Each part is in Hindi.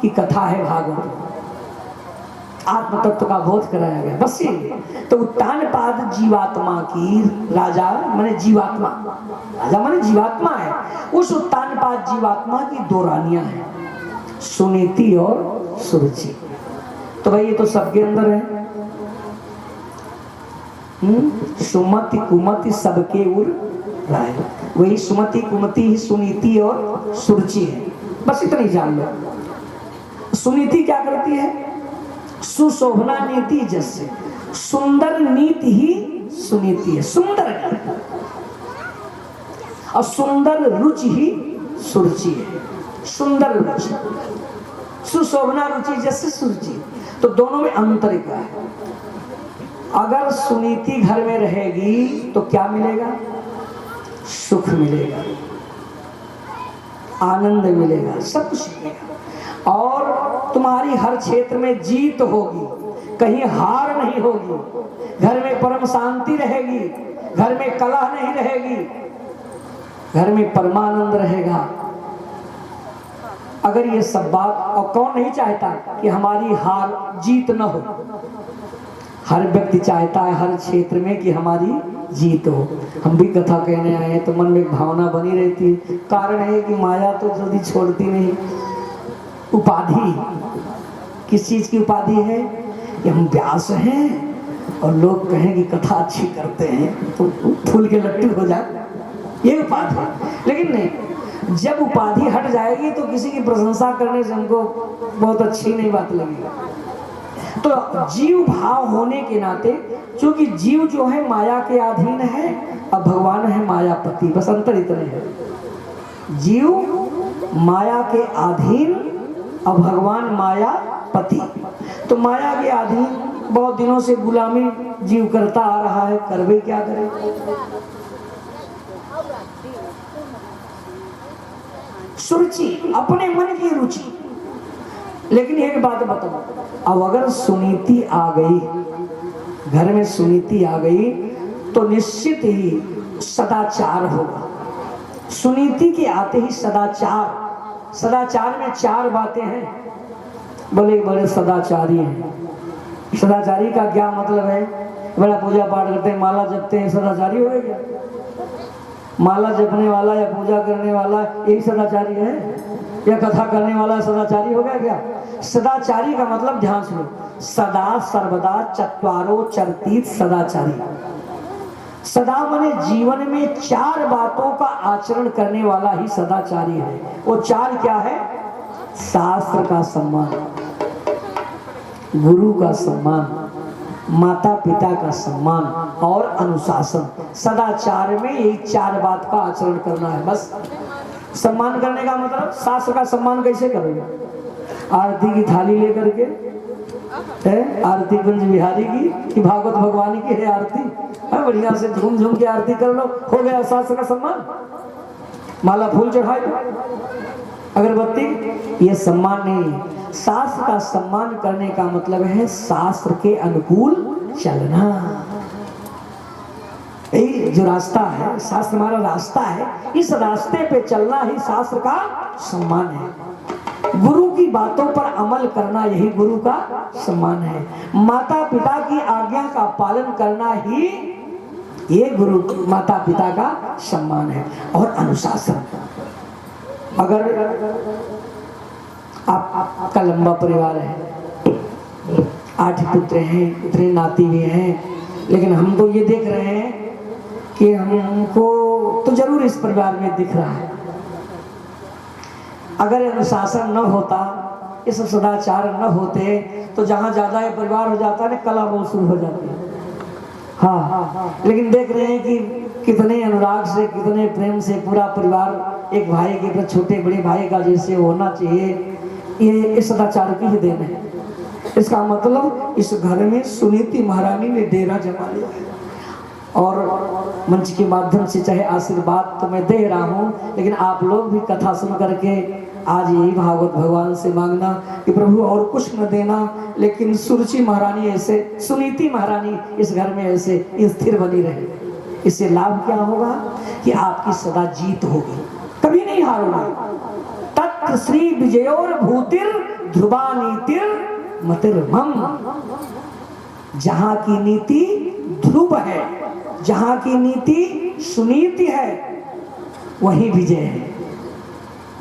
की कथा है भागवत, आत्म तत्व का बोध कराया गया, बस ये। तो उत्तानपाद जीवात्मा की, राजा माने जीवात्मा, राजा माने जीवात्मा है, उस उत्तानपाद जीवात्मा की दो रानियां हैं, सुनीति और सुरुचि। तो भाई ये तो सबके अंदर है, सुमति कुमति सबके उर राय, वही सुमति कुमति ही सुनीति और सुरुचि है, बस इतनी जान लो। सुनीति क्या करती है? सुशोभना नीति, जैसे सुंदर नीति ही सुनीति है, सुंदर नीति, और सुंदर रुचि ही सुरुचि है, सुंदर रुचि, सुशोभना रुचि जैसे सुरुचि। तो दोनों में अंतर क्या है? अगर सुनीति घर में रहेगी तो क्या मिलेगा? सुख मिलेगा, आनंद मिलेगा, सब कुछ मिलेगा, और तुम्हारी हर क्षेत्र में जीत होगी, कहीं हार नहीं होगी, घर में परम शांति रहेगी, घर में कलह नहीं रहेगी, घर में परमानंद रहेगा। अगर ये सब बात, और कौन नहीं चाहता कि हमारी हार जीत न हो? हर व्यक्ति चाहता है हर क्षेत्र में कि हमारी जीत हो। हम भी कथा कहने आए हैं तो मन में एक भावना बनी रहती है, कारण है कि माया तो जल्दी छोड़ती नहीं। उपाधि, किस चीज की उपाधि है? कि हम व्यास हैं और लोग कहें कि कथा अच्छी करते हैं तो फूल के लट्टू हो जाए, ये उपाधि है। लेकिन नहीं, जब उपाधि हट जाएगी तो किसी की प्रशंसा करने से हमको बहुत अच्छी नहीं बात लगेगी। तो जीव भाव होने के नाते, क्योंकि जीव जो है माया के अधीन है और भगवान है मायापति, बस अंतर इतने है। जीव माया के अधीन और भगवान मायापति। तो माया के अधीन बहुत दिनों से गुलामी जीव करता आ रहा है, करवे क्या करे? सुरुचि, अपने मन की रुचि। लेकिन एक बात बताओ, अब अगर सुनीति आ गई, घर में सुनीति आ गई तो निश्चित ही सदाचार होगा। सुनीति के आते ही सदाचार, सदाचार में चार बातें हैं, बड़े बड़े सदाचारी हैं। सदाचारी का क्या मतलब है? बड़ा पूजा पाठ करते हैं, माला जपते हैं, सदाचारी हो गया? माला जपने वाला या पूजा करने वाला यही सदाचारी है? या कथा करने वाला सदाचारी हो गया क्या? सदाचारी का मतलब ध्यान सुनो, सदा सर्वदा चत्वारो चरतीत सदाचारी। सदा माने जीवन में चार बातों का आचरण करने वाला ही सदाचारी है। वो चार क्या है? शास्त्र का सम्मान, गुरु का सम्मान, माता पिता का सम्मान और अनुशासन। सदाचार में यही चार बात का आचरण करना है। बस सम्मान करने का मतलब, शास्त्र का सम्मान कैसे करोगे? आरती की थाली लेकर के है, आरती कुंज बिहारी की कि भागवत भगवान की है आरती, है बढ़िया से झूम झूम के आरती कर लो, हो गया शास्त्र का सम्मान। माला फूल चढ़ाए, अगरबत्ती, ये सम्मान नहीं है। शास्त्र का सम्मान करने का मतलब है शास्त्र के अनुकूल चलना। यही जो रास्ता है, शास्त्र हमारा रास्ता है, इस रास्ते पे चलना ही शास्त्र का सम्मान है। गुरु की बातों पर अमल करना, यही गुरु का सम्मान है। माता पिता की आज्ञा का पालन करना ही ये गुरु माता पिता का सम्मान है। और अनुशासन, अगर आपका लंबा परिवार है, 8 पुत्र हैं, इतने नाती भी हैं, लेकिन हम तो ये देख रहे हैं कि हमको तो जरूर इस परिवार में दिख रहा है, अगर अनुशासन न होता, ये सब सदाचार न होते तो जहाँ ज्यादा ये परिवार हो जाता है ना, कला बहुत शुरू हो जाती है। हाँ, लेकिन देख रहे हैं कि कितने अनुराग से, कितने प्रेम से पूरा परिवार एक भाई के प्रति, छोटे बड़े भाई का जैसे होना चाहिए, ये सदाचार की ही देन है। इसका मतलब इस घर में सुनीति महारानी ने डेरा जमा लिया है। और मंच के माध्यम से चाहे आशीर्वाद तो मैं दे रहा हूँ, लेकिन आप लोग भी कथा सुन करके आज यही भागवत भगवान से मांगना कि प्रभु और कुछ न देना, लेकिन सुरुचि महारानी ऐसे, सुनीति महारानी इस घर में ऐसे स्थिर बनी रहे। इससे लाभ क्या होगा कि आपकी सदा जीत होगी, कभी नहीं हारोगे, तत् तत् श्री विजयोर भूतिर ध्रुवा नीतिर मतिर्मम। जहां की नीति ध्रुव है, जहां की नीति सुनीति है, वही विजय है,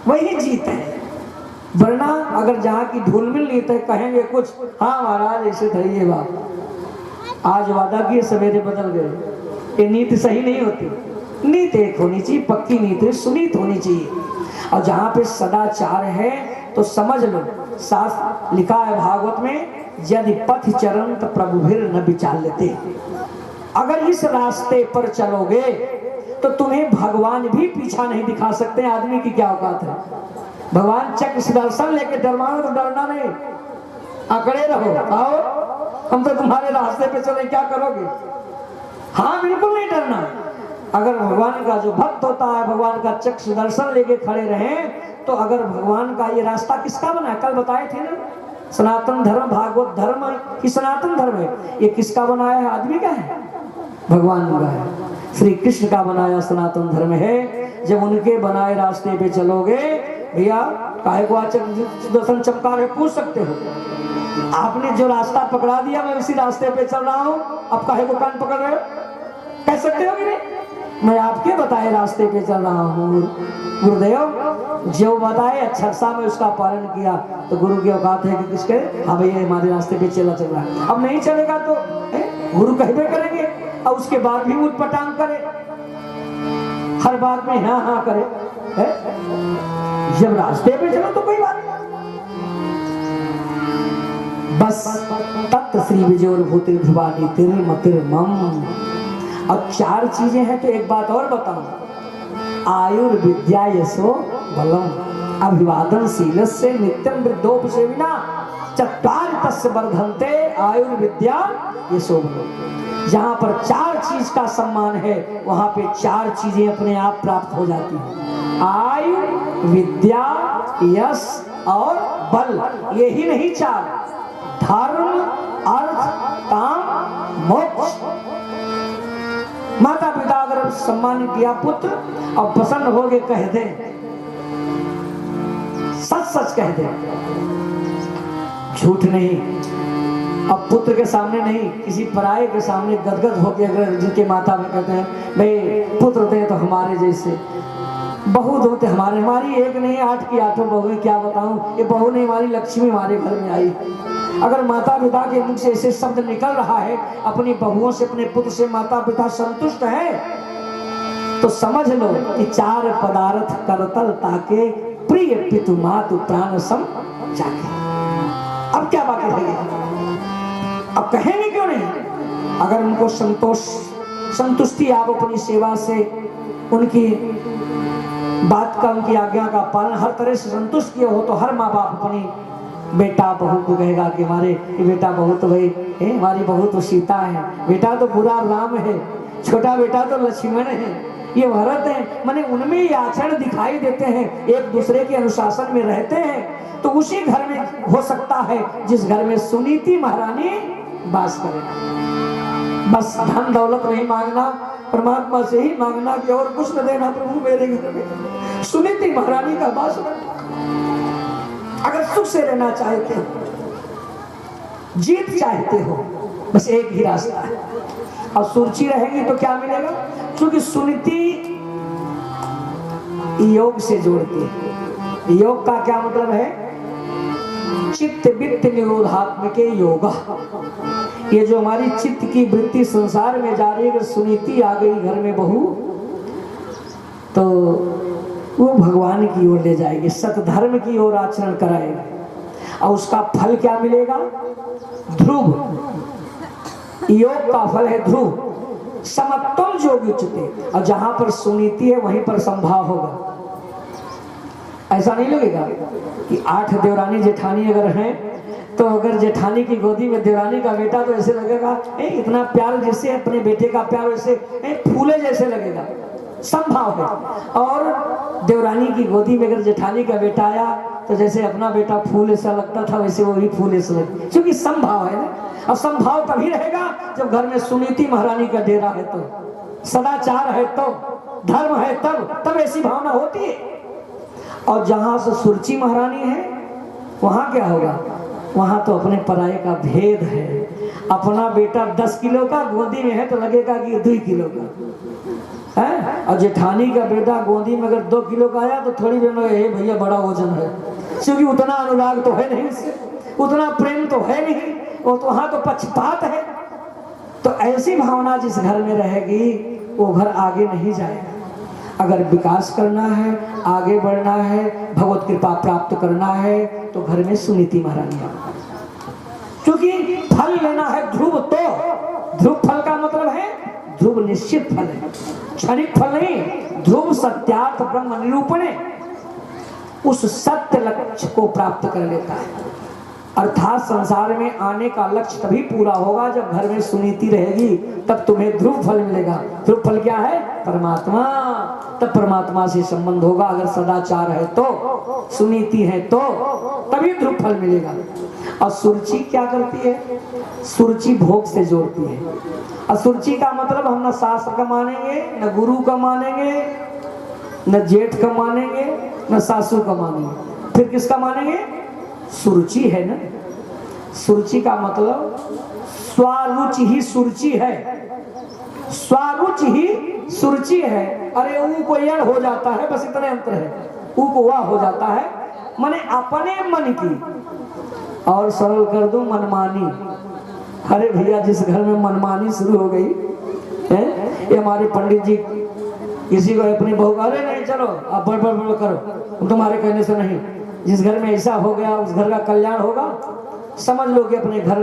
वही जीत है। वरना अगर जहां की ढूल मिल नहीं तो कहेंगे कुछ, हाँ महाराज ऐसे था ये बात, आज वादा किए सवेरे बदल गए। ये नीति सही नहीं होती। नीति एक होनी चाहिए, पक्की नीति सुनीत होनी चाहिए। और जहां पे सदाचार है तो समझ लो, साफ लिखा है भागवत में, यदि पथ चरंत प्रभुभिर न विचार लेते। अगर इस रास्ते पर चलोगे तो तुम्हें भगवान भी पीछा नहीं दिखा सकते। आदमी की क्या औकात है? भगवान चक्र सुदर्शन लेके डरवाना तो डरना नहीं, अकड़े रहो, आओ हम तो तुम्हारे रास्ते पे चले, क्या करोगे? हाँ बिल्कुल नहीं डरना। अगर भगवान का जो भक्त होता है, भगवान का चक्र सुदर्शन लेके खड़े रहे, तो अगर भगवान का ये रास्ता किसका बना है? कल बताए थे ना, सनातन धर्म, भागवत धर्म ही सनातन धर्म है। ये किसका बनाया है? आदमी का है? भगवान का है, श्री कृष्ण का बनाया सनातन धर्म है। जब उनके बनाए रास्ते पे चलोगे, भैया काहे को दर्शन चमका रहे, पूछ सकते हो। आपने जो रास्ता पकड़ा दिया, मैं उसी रास्ते पे चल रहा हूँ, अब काहे को कान पकड़ रहे हो? कह सकते हो कि नहीं? मैं आपके बताए रास्ते पे चल रहा हूँ। गुरुदेव जो बताए अच्छा सा मैं उसका पालन किया, तो गुरु की औकात है कि किसके, हाँ भैया हमारे रास्ते पे चल रहा है। अब नहीं चलेगा तो गुरु कहबे करेंगे, और उसके बाद भी उठपटांग करे, हर बात में हाँ हाँ करे है? जब रास्ते पे चलो तो कोई बात नहीं। बस तत् श्री विजयोर भूतिर ध्रुवा नीतिर मतिर्मम। अब चार चीजें हैं, तो एक बात और बताऊं, आयुर्विद्या यशो बलम अभिवादन शीलस्य नित्यम वृद्धोपसेविना चत्वारि तस्य वर्धन्ते आयुर्विद्या यशो बलम। जहां पर चार चीज का सम्मान है, वहां पे चार चीजें अपने आप प्राप्त हो जाती हैं। आयु, विद्या, यश और बल। यही नहीं चार, धर्म, अर्थ, काम, मोक्ष। माता पिता अगर सम्मान किया पुत्र और प्रसन्न हो गए, कह दे, सच सच कह दे, झूठ नहीं। अब पुत्र के सामने नहीं, किसी पराये के सामने गदगद होके अगर जिनके माता में कहते हैं भाई पुत्र दे तो हमारे जैसे, बहू दो तो हमारे, हमारी एक नहीं 8 की 8 बहू, क्या बताऊं, ये बहू नहीं हमारी लक्ष्मी हमारे घर में आई। अगर माता पिता के मुख से ऐसे शब्द निकल रहा है, अपनी बहुओं से, अपने पुत्र से माता पिता संतुष्ट है, तो समझ लो कि चार पदार्थ करतल ताके प्रिय पितु मातु प्राण सम जाके। अब क्या बाकी रह गई? अब कहेंगे क्यों नहीं? अगर उनको संतुष्टि आप अपनी सेवा से, उनकी बात का, उनकी आज्ञा का पालन हर तरह से संतुष्ट किए हो, तो हर माँ बाप अपनी बेटा बहू को कहेगा कि हमारे बेटा बहू तो भाई हमारी बहू तो सीता है, बेटा तो पूरा राम है, छोटा बेटा तो लक्ष्मण है, ये भरत है। माने उनमें ये आचरण दिखाई देते हैं, एक दूसरे के अनुशासन में रहते हैं। तो उसी घर में हो सकता है जिस घर में सुनीति महारानी वास करे। बस धन दौलत नहीं मांगना, परमात्मा से ही मांगना कि और कुछ न देना प्रभु मेरे घर में सुनीति महारानी का वास करना। अगर सुख से रहना चाहते हो, जीत चाहते हो, बस एक ही रास्ता है। और सुरुचि रहेगी तो क्या मिलेगा? क्योंकि सुनीति योग से जोड़ती है। योग का क्या मतलब है? चित्त वित्त निरोधात्मक योगा। ये जो हमारी चित्त की वृत्ति संसार में जा रही है, अगर सुनीति आ गई घर में बहू, तो वो भगवान की ओर ले जाएगी, सतधर्म की ओर आचरण कराएगी। और उसका फल क्या मिलेगा? ध्रुव। योग का फल है ध्रुव। समत्वम जोग उच्चते। और जहां पर सुनीति है वहीं पर संभाव होगा। ऐसा नहीं लगेगा कि 8 देवरानी जेठानी अगर हैं, तो अगर जेठानी की गोदी में देवरानी का बेटा, तो ऐसे लगेगा इतना प्यार, जैसे अपने बेटे का प्यार वैसे फूले जैसे लगेगा, संभाव है। और देवरानी की गोदी में अगर जेठानी का बेटा आया, तो जैसे अपना बेटा फूल ऐसा लगता था, वैसे वो भी फूल ऐसा लगता, क्योंकि संभाव है ना। और संभाव तभी रहेगा जब घर में सुनीति महारानी का डेरा है, तो सदाचार है, तो धर्म है, तब ऐसी भावना होती है। और जहां से सुरुचि महारानी है वहां क्या होगा? वहां तो अपने पराये का भेद है। अपना बेटा 10 किलो का गोदी में है तो लगेगा कि 2 किलो का है, और जेठानी का बेटा गोदी में अगर 2 किलो का आया तो थोड़ी देर में हे भैया बड़ा वजन है, क्योंकि उतना अनुराग तो है नहीं उससे, उतना प्रेम तो है नहीं, वो तो वहां तो पक्षपात है। तो ऐसी भावना जिस घर में रहेगी वो घर आगे नहीं जाएगा। अगर विकास करना है, आगे बढ़ना है, भगवत कृपा प्राप्त करना है तो घर में सुनीति महारानी आओ। क्योंकि फल लेना है ध्रुव, तो ध्रुव फल का मतलब है ध्रुव निश्चित फल है, क्षणिक फल नहीं। ध्रुव सत्यार्थ ब्रह्म निरूपण उस सत्य लक्ष्य को प्राप्त कर लेता है। अर्थात संसार में आने का लक्ष्य तभी पूरा होगा जब घर में सुनीति रहेगी, तब तुम्हें ध्रुव फल मिलेगा। ध्रुव फल क्या है? परमात्मा। तब परमात्मा से संबंध होगा। अगर सदाचार है तो, सुनीति है तो, तभी ध्रुव फल मिलेगा। और सुरुचि क्या करती है? सुरुचि भोग से जोड़ती है। और सुरुचि का मतलब हम न शास्त्र का मानेंगे, न गुरु का मानेंगे, न जेठ का मानेंगे, न सासू का मानेंगे, फिर किसका मानेंगे? सुरुचि है ना। सुरुचि का मतलब स्वारुचि ही सुरुचि है, स्वारुचि ही सुरुचि है। अरे ऊ को यड़ हो जाता है, बस इतने अंतर है। ऊ को वाह हो जाता है, माने अपने मन की। और सरल कर दूं, मनमानी। अरे भैया जिस घर में मनमानी शुरू हो गई है, ये हमारे पंडित जी किसी को अपनी बहू, अरे नहीं चलो अब बढ़ बढ़ बढ़ करो, तुम्हारे कहने से नहीं। जिस घर में ऐसा हो गया उस घर का कल्याण होगा। समझ लो कि अपने घर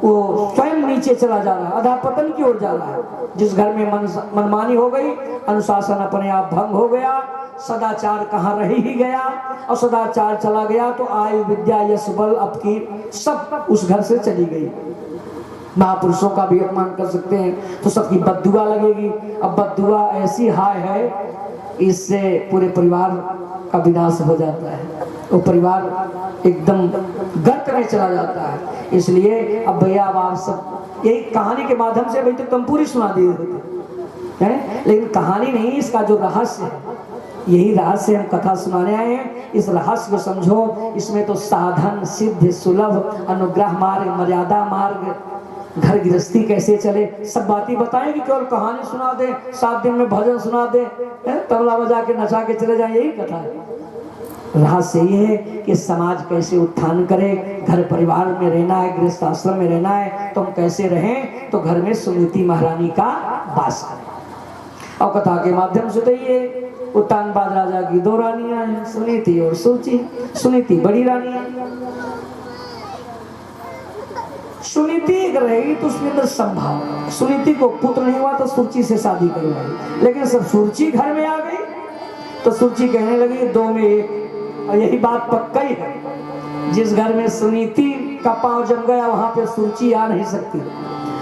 वो स्वयं नीचे चला जा रहा है, अधःपतन की ओर जा रहा है। जिस घर में मनमानी हो गई, अनुशासन अपने आप भंग हो गया, सदाचार कहाँ रह ही गया, और सदाचार चला गया तो आयु विद्या यश बल अपकी सब उस घर से चली गई। महापुरुषों का भी अपमान कर सकते हैं तो सबकी बद्दुआ लगेगी। अब बद्दुआ ऐसी हाय है, इससे पूरे परिवार का विनाश हो जाता है, वो परिवार एकदम गर्त में चला जाता है। इसलिए अब भैया अब आप सब यही कहानी के माध्यम से, भाई तो तुम पूरी सुना दिए होते हैं, लेकिन कहानी नहीं, इसका जो रहस्य है, यही रहस्य हम कथा सुनाने आए हैं। इस रहस्य को समझो। इसमें तो साधन सिद्ध सुलभ अनुग्रह मार्ग मर्यादा मार्ग घर गृहस्थी कैसे चले सब बातें बताएं कि केवल कहानी सुना दे, 7 दिन में भजन सुना दे, तबला बजा के नचा के चले जाए, यही कथा है। रहस्य ये है कि समाज कैसे उत्थान करे, घर परिवार में रहना है, गृहस्थ आश्रम में रहना है तो हम कैसे रहें, तो घर में सुनीति महारानी का वास करें। और कथा के माध्यम से तो ये उत्तानपाद राजा की 2 रानियां हैं, सुनीति और सुरुचि। सुनीति बड़ी रानी है। सुनीति एक रहेगी तो उसके अंदर संभाव, सुनीति को पुत्र नहीं हुआ तो सुरुचि से शादी करवाई, लेकिन सब सुरुचि घर में आ गई तो सुरुचि कहने लगी 2 में 1। और यही बात पक्का ही है, जिस घर में सुनीति का पांव जम गया वहां पे सुरुचि आ नहीं सकती,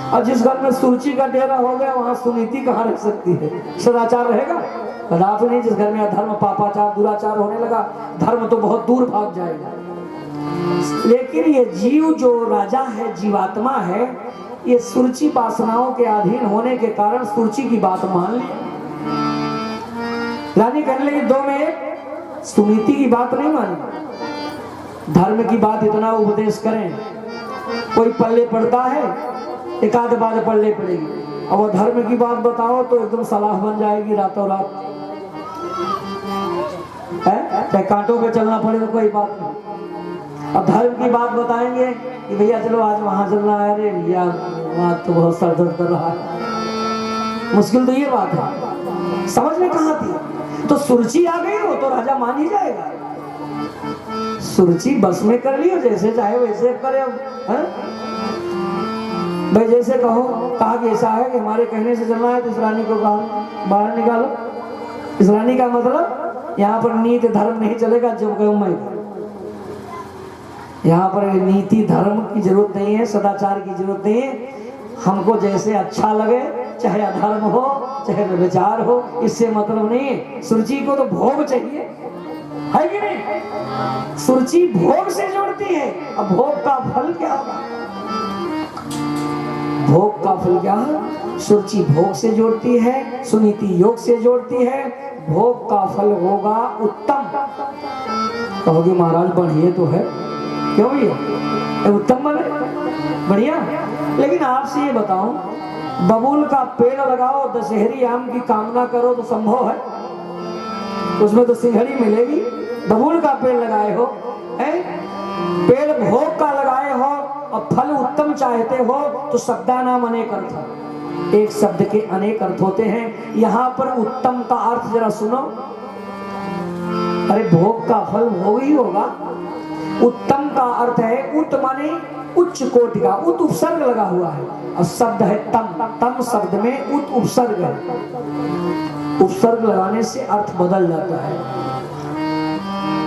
और जिस घर में सुरुचि का डेरा हो गया वहां सुनीति कहाँ रह सकती है? सदाचार रहेगा कदापि नहीं। जिस घर में अधर्म पापाचार दुराचार होने लगा, धर्म तो बहुत दूर भाग जाएगा। लेकिन ये जीव जो राजा है, जीवात्मा है, ये सुरुचि वासनाओं के अधीन होने के कारण सुरुचि की बात मान ली। रानी कहने लगी 2 में 1, सुनीति की बात नहीं मानी। धर्म की बात इतना उपदेश करें, कोई पल्ले पड़ता है, एक आध बात पल्ले पड़ेगी, और वो धर्म की बात बताओ तो एकदम सलाह बन जाएगी रातों रात है। चाहे कांटों पे चलना पड़े तो कोई बात नहीं। अब धर्म की बात बताएंगे कि भैया चलो आज वहां चलना है, अरे भैया वहां तो बहुत सर दर्द कर रहा है। मुश्किल तो ये बात है, समझ में कहाँ थी। तो सुरुचि आ गई हो तो राजा मान ही जाएगा। सुरुचि बस में कर लियो, जैसे चाहे वैसे करे। अब भाई जैसे कहो, कहा कि ऐसा है कि हमारे कहने से चलना है तो इस रानी को बाहर निकालो। इस रानी का मतलब यहाँ पर नीति धर्म नहीं चलेगा। जब कहूँ मैं यहाँ पर नीति धर्म की जरूरत नहीं है, सदाचार की जरूरत नहीं है। हमको जैसे अच्छा लगे, चाहे अधर्म हो चाहे व्यभिचार हो, इससे मतलब नहीं है। सुरुचि को तो भोग चाहिए, है कि नहीं? सुरुचि भोग से जोड़ती है। अब भोग का फल क्या होगा? भोग का फल क्या है? सुरुचि भोग से जोड़ती है, सुनीति योग से जोड़ती है। भोग का फल होगा उत्तम। कहोगे महाराज बढ़िया तो है, क्यों भैया उत्तम बने बढ़िया। लेकिन आपसे ये बताऊं, बबूल का पेड़ लगाओ, दशहरी आम की कामना करो तो संभव है? उसमें तो सिंघड़ी मिलेगी। बबूल का पेड़ लगाए हो, पेड़ भोग का लगाए हो और फल उत्तम चाहते हो तो शब्दा नाम अनेक अर्थ। एक शब्द के अनेक अर्थ होते हैं। यहाँ पर उत्तम का अर्थ जरा सुनो। अरे भोग का फल भोग ही होगा। उत्तम का अर्थ है उत माने उच्च कोटि का, उत उपसर्ग लगा हुआ है और शब्द है तम। तम शब्द में उत उपसर्ग है। उपसर्ग लगाने से अर्थ बदल जाता है।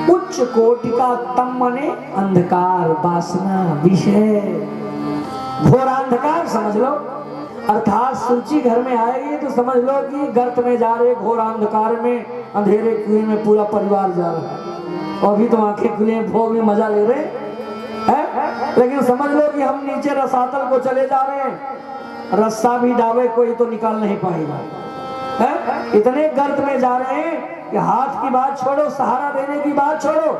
उच्च कोटि का तम माने अंधकार, वासना, विषय, घोर अंधकार समझ लो। अर्थात सूची घर में आएगी तो समझ लो कि गर्त में जा रहे, घोर अंधकार में, अंधेरे कुएं में पूरा परिवार जा रहा है। और अभी तो आंखें खुले भोग में मजा ले रहे हैं, लेकिन समझ लो कि हम नीचे रसातल को चले जा रहे हैं। रस्सा भी डावे कोई तो निकाल नहीं पाएगा। इतने गर्त में जा रहे हैं कि हाथ की बात छोड़ो, सहारा देने की बात छोड़ो,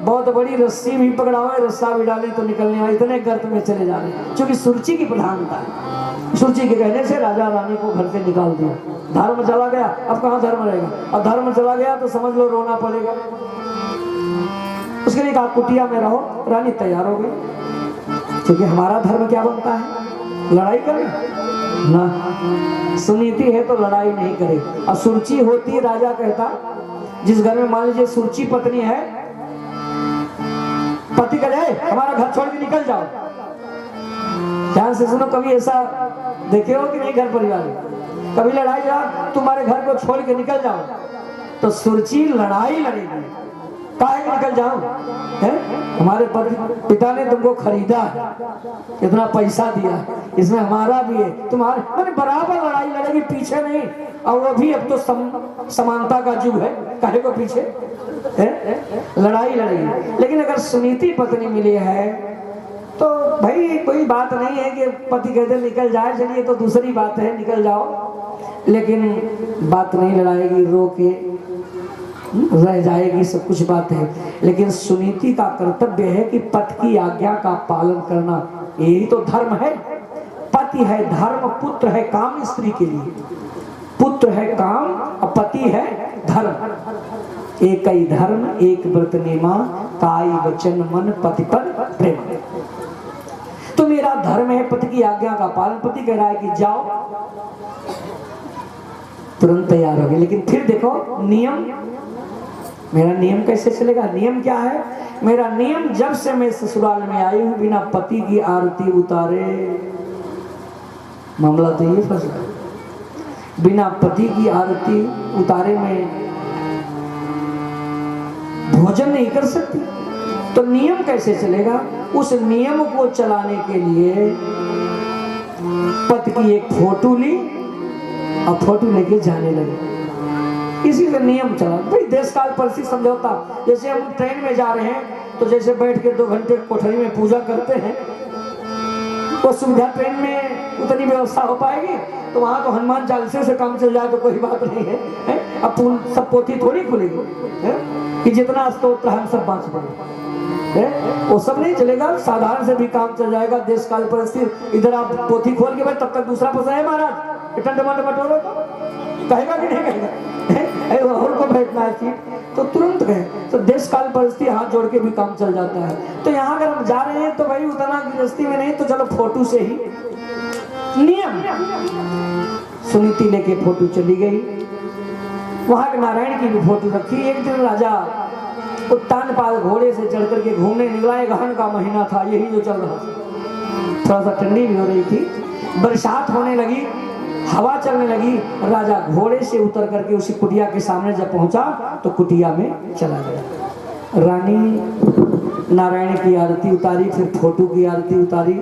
बहुत बड़ी रस्सी भी पकड़ाओ, रस्सा भी डाले तो निकलने वाले, इतने गर्त में चले जा रहे हैं। क्योंकि सुरुचि की प्रधानता है। सुरुचि के कहने से राजा रानी को घर से निकाल दिया। धर्म चला गया, अब कहाँ धर्म रहेगा? अब धर्म चला गया तो समझ लो रोना पड़ेगा। उसके लिए कहा कुटिया में रहो। रानी तैयार हो गई, क्योंकि हमारा धर्म क्या बनता है? लड़ाई करें ना। सुनीति है तो लड़ाई नहीं करे। और सुरुचि होती, राजा कहता जिस घर में मान लीजिए सुरुचि पत्नी है, पति कह जाए हमारा घर छोड़ के निकल जाओ। ध्यान से सुनो, कभी ऐसा देखे हो कि नहीं घर परिवार में कभी लड़ाई रहा, तुम्हारे घर को छोड़ के निकल जाओ, तो सुरुचि लड़ाई लड़ेगी। काहे निकल जाओ? हमारे पिता ने तुमको खरीदा है, इतना पैसा दिया, इसमें हमारा भी है, तुम्हारे मैंने बराबर लड़ाई लड़ेगी, पीछे नहीं। और वो भी अब तो समानता का युग है, काहे को पीछे लड़ाई लड़ेगी। लेकिन अगर सुनीति पत्नी मिली है तो भाई कोई बात नहीं है कि पति कहते निकल जाए, चलिए तो दूसरी बात है, निकल जाओ, लेकिन बात नहीं लड़ाएगी, रो के रह जाएगी, सब कुछ बात है। लेकिन सुनीति का कर्तव्य है कि पति की आज्ञा का पालन करना, यही तो धर्म है। पति है धर्म, पुत्र है काम स्त्री के लिए। पुत्र है काम और पति है धर्म। एक ही धर्म एक व्रत नेमा, काई वचन मन पति पद प्रेम। तो मेरा धर्म है पति की आज्ञा का पालन। पति कह रहा है कि जाओ, तुरंत तैयार हो गए। लेकिन फिर देखो नियम, मेरा नियम कैसे चलेगा? नियम क्या है मेरा? नियम जब से मैं ससुराल में आई हूं बिना पति की आरती उतारे, मामला तो ये फंस गया। बिना पति की आरती उतारे मैं भोजन नहीं कर सकती। तो नियम कैसे चलेगा? उस नियम को चलाने के लिए पति की एक फोटो ली और फोटो लेके जाने लगे। इसी से नियम चला। भाई देश काल परिस्थिति समझौता। जैसे हम ट्रेन में जा रहे हैं तो जैसे बैठ के 2 घंटे कोठरी में पूजा करते हैं, तो सुविधा ट्रेन में उतनी व्यवस्था हो पाएगी? तो वहां तो हनुमान चालीसे से काम चल जाए तो कोई बात नहीं है, अब सब पोथी थोड़ी खुलेगी कि जितना स्तोत्र हम सब बाँच पड़े, वो सब नहीं चलेगा। साधारण से भी काम चल जाएगा। देश काल परिस्थिति, इधर आप पोथी खोल के भाई तब तक दूसरा फंसा है महाराज, बटोरो तो कहेगा कि नहीं कहेगा? और को बैठना है सीट तो तुरंत गए। तो देश काल परिस्थिति हाथ जोड़ के भी काम चल जाता है। तो यहाँ अगर हम जा रहे हैं तो भाई उतना गृहस्थी में नहीं, तो चलो फोटो से ही नियम। सुनीति लेके फोटो चली गई। वहां के नारायण की भी फोटो रखी। एक दिन राजा उत्तान पाल घोड़े से चढ़ करके घूमने निकला। गहन का महीना था, यही जो चल रहा था। थोड़ा सा ठंडी भी हो रही थी, बरसात होने लगी, हवा चलने लगी। राजा घोड़े से उतर करके उसी कुटिया के सामने जब पहुंचा तो कुटिया में चला गया। रानी नारायण की आरती उतारी, फिर फोटो की आरती उतारी।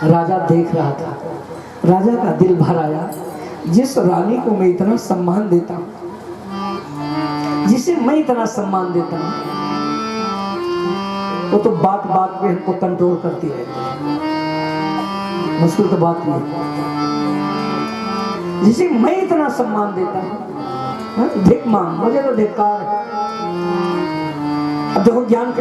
राजा देख रहा था। राजा का दिल भर आया, जिस रानी को मैं इतना सम्मान देता हूं, जिसे मैं इतना सम्मान देता हूं, वो तो बात बात पे हमको कंट्रोल करती रहती है। मुश्किल तो बात ही है, जिसे मैं इतना सम्मान देता हूं, धिक मांग, मुझे तो धिक्कार है। अब देखो ज्ञान